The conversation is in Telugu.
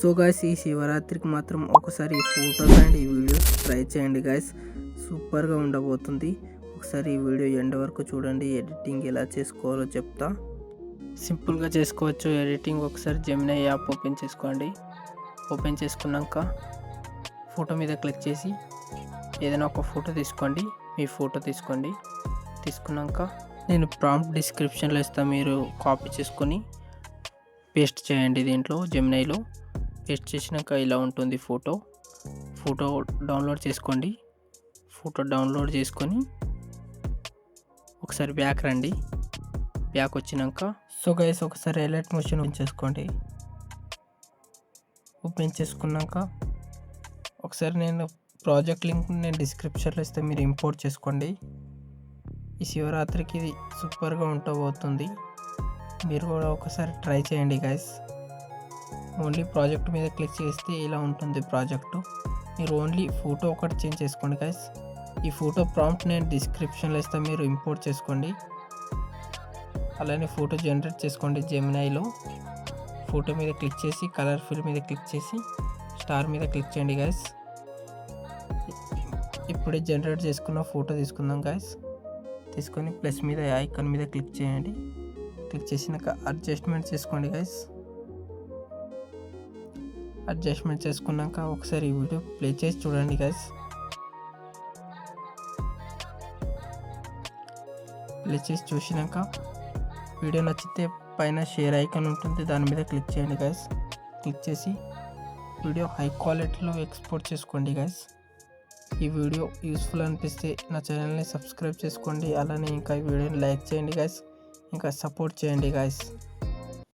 సో గాయ్స్, ఈ శివరాత్రికి మాత్రం ఒకసారి ఈ ఫొటోస్ అండ్ ఈ వీడియోస్ ట్రై చేయండి గాయ్స్. సూపర్గా ఉండబోతుంది. ఒకసారి ఈ వీడియో ఎండ్ వరకు చూడండి. ఎడిటింగ్ ఎలా చేసుకోవాలో చెప్తా. సింపుల్గా చేసుకోవచ్చు ఎడిటింగ్. ఒకసారి జెమినీ యాప్ ఓపెన్ చేసుకోండి. ఓపెన్ చేసుకున్నాక ఫోటో మీద క్లిక్ చేసి ఏదైనా ఒక ఫోటో తీసుకోండి. మీ ఫోటో తీసుకోండి. తీసుకున్నాక నేను ప్రాంప్ట్ డిస్క్రిప్షన్లో ఇస్తాను, మీరు కాపీ చేసుకొని పేస్ట్ చేయండి దీంట్లో జెమినీలో. పేస్ట్ చేసినాక ఇలా ఉంటుంది ఫోటో డౌన్లోడ్ చేసుకోండి. ఫోటో డౌన్లోడ్ చేసుకొని ఒకసారి బ్యాక్ రండి. బ్యాక్ వచ్చినాక సో గైస్ ఒకసారి హైలైట్ మోషన్ ఓపెన్ చేసుకోండి. ఓపెన్ చేసుకున్నాక ఒకసారి నేను ప్రాజెక్ట్ లింక్ నేను డిస్క్రిప్షన్లో ఇస్తే మీరు ఇంపోర్ట్ చేసుకోండి. ఈ శివరాత్రికి ఇది సూపర్గా ఉండబోతుంది. మీరు కూడా ఒకసారి ట్రై చేయండి గైస్. ఓన్లీ ప్రాజెక్ట్ మీద క్లిక్ చేస్తే ఇలా ఉంటుంది ప్రాజెక్టు. మీరు ఓన్లీ ఫోటో ఒకటి చేంజ్ చేసుకోండి గైస్. ఈ ఫోటో ప్రాంప్ట్ నేను డిస్క్రిప్షన్లో ఇస్తే మీరు ఇంపోర్ట్ చేసుకోండి. అలానే ఫోటో జనరేట్ చేసుకోండి జెమినీలో. ఫోటో మీద క్లిక్ చేసి కలర్ ఫిల్ మీద క్లిక్ చేసి స్టార్ మీద క్లిక్ చేయండి గైస్. ఇప్పుడే జనరేట్ చేసుకున్న ఫోటో తీసుకుందాం గైస్. తీసుకొని ప్లస్ మీద ఐకాన్ మీద క్లిక్ చేయండి. క్లిక్ చేసినాక అడ్జస్ట్మెంట్ చేసుకోండి గైస్. అడ్జస్ట్మెంట్ చేసుకున్నాక ఒకసారి ఈ వీడియో ప్లే చేసి చూడండి గైస్. ప్లే చేసి చూసినాక వీడియో నచ్చితే పైన షేర్ ఐకాన్ ఉంటుంది, దాని మీద క్లిక్ చేయండి గైస్. క్లిక్ చేసి వీడియో హై క్వాలిటీలో ఎక్స్పోర్ట్ చేసుకోండి గైస్. ఈ వీడియో యూస్ఫుల్ అనిపిస్తే నా ఛానల్ని సబ్స్క్రైబ్ చేసుకోండి. అలానే ఇంకా ఈ వీడియోని లైక్ చేయండి గైస్. ఇంకా సపోర్ట్ చేయండి గైస్.